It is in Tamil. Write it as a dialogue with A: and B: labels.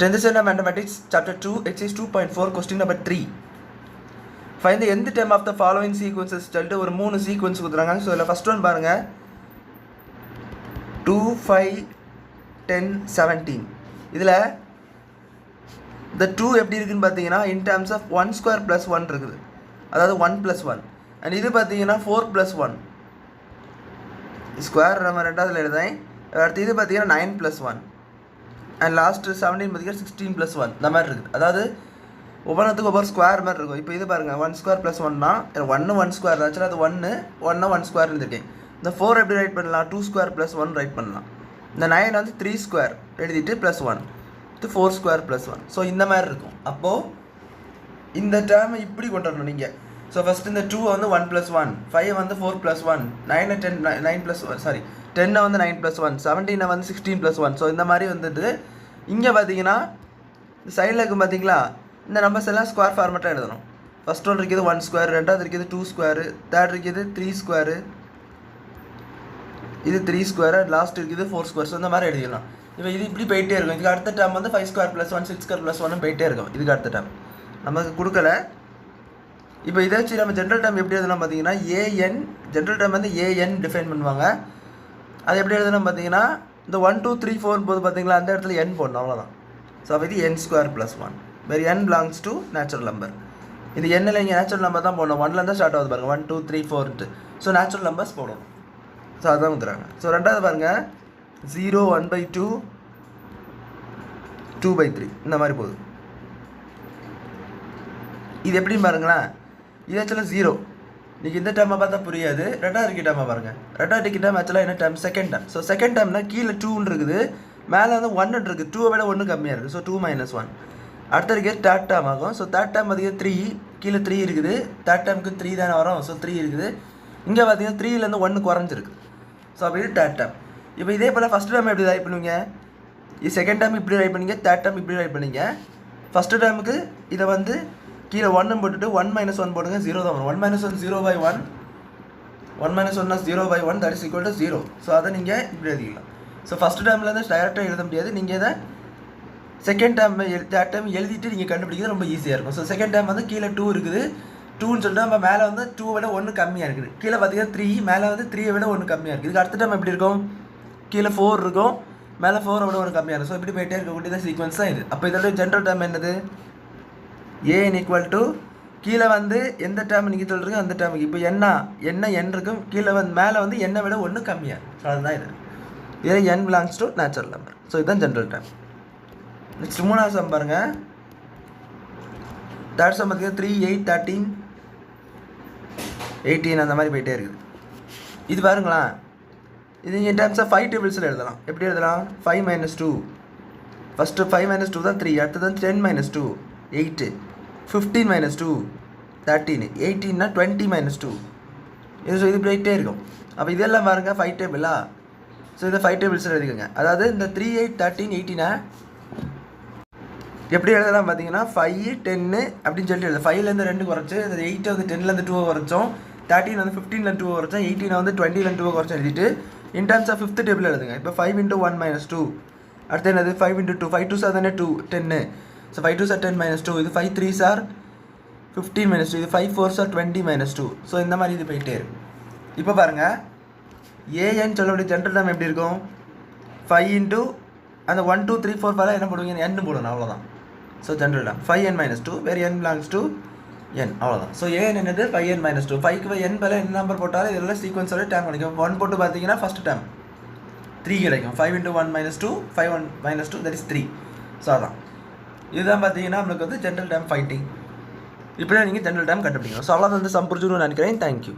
A: 10th standard mathematics chapter 2 exercise 2.4 question number 3. Find the nth term of the following sequences. சொல்லிட்டு ஒரு 3 சீக்வன்ஸ் கொடுத்துறாங்க. ஸோ இதில் ஃபஸ்ட் ஒன் பாருங்க 2 5 10 17. இதில் இந்த 2 எப்படி இருக்குன்னு பார்த்தீங்கன்னா in terms of 1 square plus 1 இருக்குது, அதாவது 1 plus 1. அண்ட் இது பார்த்தீங்கன்னா 4 plus 1 ஸ்கொயர் நம்ம ரெண்டாவதுல எழுதேன். அடுத்து இது பார்த்தீங்கன்னா 9 plus 1 அண்ட் லாஸ்ட்டு 17 பார்த்தீங்கன்னா 16 plus 1 இந்த மாதிரி இருக்குது. அதாவது ஒவ்வொன்றுத்துக்கும் ஒவ்வொரு ஸ்கொயர் மாதிரி இருக்கும். இப்போ இது பாருங்கள் 1 square plus 1னா 1 ஸ்கொயர் ஆக்சுவலாக அது 1 ஸ்கொயர் இருந்திருக்கேன். இந்த 4 எப்படி ரைட் பண்ணலாம், 2 square plus 1 ரைட் பண்ணலாம். இந்த 9 வந்து 3 ஸ்கொயர் எழுதிட்டு ப்ளஸ் 1 இது 4 square plus 1. ஸோ இந்த மாதிரி இருக்கும். அப்போது இந்த டேர்மை இப்படி கொண்டு வரணும் நீங்கள். ஸோ ஃபஸ்ட்டு இந்த 2 வந்து 1 plus 1, 5 வந்து 4 plus 1, 9 plus 1 சாரி 10 வந்து 9 plus 1, 17 வந்து 16 plus 1. ஸோ இந்த மாதிரி வந்துட்டு இங்கே பார்த்தீங்கன்னா சைடில் இருக்கும் பார்த்தீங்களா, இந்த நம்பர்ஸ் எல்லாம் ஸ்கொயர் ஃபார்மேட்டாக எழுதணும். ஃபஸ்ட் ஒன் இருக்குது 1 ஸ்கொயர், ரெண்டாவது இருக்குது 2 ஸ்கொயரு, தேர்ட் இருக்குது 3 ஸ்கொயரு, இது 3 ஸ்கொயரு, லாஸ்ட் இருக்குது 4 ஸ்கொயர். ஸோ இந்த மாதிரி எழுதிக்கலாம். இப்போ இது இப்படி போயிட்டே இருக்கும். இதுக்கு அடுத்த டேம் வந்து 5 ஸ்கொயர் ப்ளஸ் 1, 6 ஸ்கொயர் ப்ளஸ் 1 போயிட்டே இருக்கும். இதுக்கு அடுத்த டேம் நமக்கு கொடுக்கல. இப்போ இதை வச்சு நம்ம ஜென்ரல் டேம் எப்படி எழுதலாம் பார்த்தீங்கன்னா ஏஎன், ஜென்ரல் டேம் வந்து ஏஎன் டிஃபைன் பண்ணுவாங்க. அது எப்படி எழுதணும் பார்த்தீங்கன்னா இந்த 1 2 3 4 போது பார்த்தீங்களா அந்த இடத்துல n போடணும், அவ்வளோதான். ஸோ அப்போ இது n ஸ்கொயர் ப்ளஸ் 1 வேறு n belongs to natural number. இது என்னில் இங்கே நேச்சுரல் நம்பர் தான் போடணும். 1லேருந்து ஸ்டார்ட் ஆகுது பாருங்கள், 1 2 3 4ன்ட்டு. ஸோ நேச்சுரல் நம்பர்ஸ் போடணும். ஸோ அதுதான் கொடுத்துறாங்க. ஸோ ரெண்டாவது பாருங்கள் 0 1/2 2/3 இந்த மாதிரி போகுது. இது எப்படின்னு பாருங்களேன், இது ஆக்சுவலாக 0. இன்றைக்கி இந்த டைமை பார்த்தா புரியாது. ரெண்டாவது டிக்கி டைமை பாருங்கள். ரெண்டாவது டிக்கி டைம் ஆக்சுவலாக என்ன time, second time. So second டைம்னா கீழே 2 இருக்குது, மேலே வந்து 1 இருக்குது. 2 விட 1 கம்மியாக இருக்குது. ஸோ 2 - 1. அடுத்த டிக்கி தேர்ட் டைம் ஆகும். ஸோ தேர்ட் டைம் பார்த்தீங்கன்னா 3, கீழே 3 இருக்குது. தேர்ட் டைமுக்கு 3 தானே வரும். ஸோ 3 இருக்குது. இங்கே பார்த்தீங்கன்னா 3லேருந்து 1 குறைஞ்சிருக்கு. ஸோ அப்படி தேர்ட் டைம். இப்போ இதே போல் ஃபஸ்ட் டைம் எப்படி ரைட் பண்ணுவீங்க, இது செகண்ட் டைம் இப்படி ரைட் பண்ணிங்க, தேர்ட் டைம் இப்படி ரைட் பண்ணிங்க. ஃபஸ்ட்டு டைமுக்கு இதை வந்து கீழே 1 போட்டுட்டு 1 - 1 போடுங்க, 0 தான் வரும். 1 - 1 0/1, 1 - 1 0/1 that is equal to 0. So அதை நீங்கள் இப்படி எழுதிக்கலாம். ஸோ ஃபஸ்ட் டைம்லேருந்து டைரெக்டாக எழுத முடியாது. நீங்கள் இதை செகண்ட் டைம் தேர்ட் டைம் எழுதிட்டு நீங்கள் கண்டுபிடிக்கிறது ரொம்ப ஈஸியாக இருக்கும். ஸோ செகண்ட் டைம் வந்து கீழே 2 இருக்குது, 2ன்னு சொல்லிட்டு நம்ம மேலே வந்து 2 விட 1 கம்மியாக இருக்குது. கீழே பார்த்தீங்கன்னா 3, மேலே வந்து 3 விட 1 கம்மியாக இருக்குது. இதுக்கு அடுத்த டைம் எப்படி இருக்கும், கீழே 4 இருக்கும், மேலே 4 விட 1 கம்மியாக இருக்கும். ஸோ இப்படி போயிட்டே இருக்கக்கூடிய சீக்வன்ஸ் தான் இது. அப்போ இதோட ஜென்ரல் டைம் என்னது, ஏன் ஈக்குவல் டு கீழே வந்து எந்த டேர்ம் நீங்கள் சொல்கிறீங்க அந்த டேர்முக்கு. இப்போ என்ன n இருக்கும், கீழே வந்து மேலே வந்து என்னை விட 1 கம்மியாக. ஸோ அதுதான் இது. இதில் n belongs to natural number. So இதுதான் ஜென்ரல் டேர்ம். நெக்ஸ்ட் மூணாவது சம் பாருங்கள். தேர்ட் சம் பார்த்தீங்கன்னா 3 8 13 18 அந்த மாதிரி போயிட்டே இருக்குது. இது பாருங்களேன், இது இன் டேர்ம்ஸ் ஆஃப் 5 டேபிள்ஸில் எழுதலாம். எப்படி எழுதலாம், 5 - 2 ஃபஸ்ட்டு 5 - 2 தான் 3, அடுத்தது வந்து 10 - 2 8, 15 - 2 13, 18னா 20 - 2. இது போயிட்டே இருக்கும். அப்போ இதெல்லாம் பாருங்கள் 5 டேபிளா. ஸோ இதை 5 டேபிள்ஸில் எழுதிக்கோங்க. அதாவது இந்த 3 8 13 18 எப்படி எழுதலாம் பார்த்தீங்கன்னா 5 10 அப்படின்னு சொல்லிட்டு எழுது. 5லேருந்து 2 குறைச்சி, இந்த 8 வந்து 10லேருந்து 2 குறைச்சோம், 13 வந்து 15லேருந்து 2 குறைச்சோம், 18 வந்து 20லேருந்து 2 குறைச்சி எழுதிட்டு in terms of 5th table எழுதுங்க. இப்போ 5 × 1 - 2 அடுத்து என்னது 5 × 2, 5 2s are 2 10. So 5 2s are 10 - 2, இது 5 3s are 15 - 2, இது 5 4s are 20 - 2. ஸோ இந்த மாதிரி இது போயிட்டே இருக்கும். இப்போ பாருங்கள் ஏஎன் சொல்லக்கூடிய ஜென்ரல் டைம் எப்படி இருக்கும், 5 × அந்த 1 2 3 4 5 என்ன போடுவீங்க, n போடணும், அவ்வளோதான். ஸோ ஜென்ரல் டைம் 5n - 2 வேறு n பிலாங்ஸ் டு n, அவ்வளோதான். ஸோ ஏன் என்னது 5n - 2, 5க்கு n பேர் என்ன நம்பர் போட்டாலும் இதெல்லாம் சீக்வன்ஸோட டைம் கிடைக்கும். 1 போட்டு பார்த்தீங்கன்னா ஃபஸ்ட் டைம் 3 கிடைக்கும். 5 × 1 - 2 5 1 - 2 தட் இஸ் 3. ஸோ அதான் இதுதான் பார்த்தீங்கன்னா நம்மளுக்கு வந்து ஜென்ரல் டைம் ஃபைண்டிங். இப்படியே நீங்கள் ஜென்ரல் டைம் கண்டுபிடிக்கணும். ஸோ அவ்வளோதான் வந்து சம் புரிஞ்சுக்கணும்னு நினைக்கிறேன். தேங்க்யூ.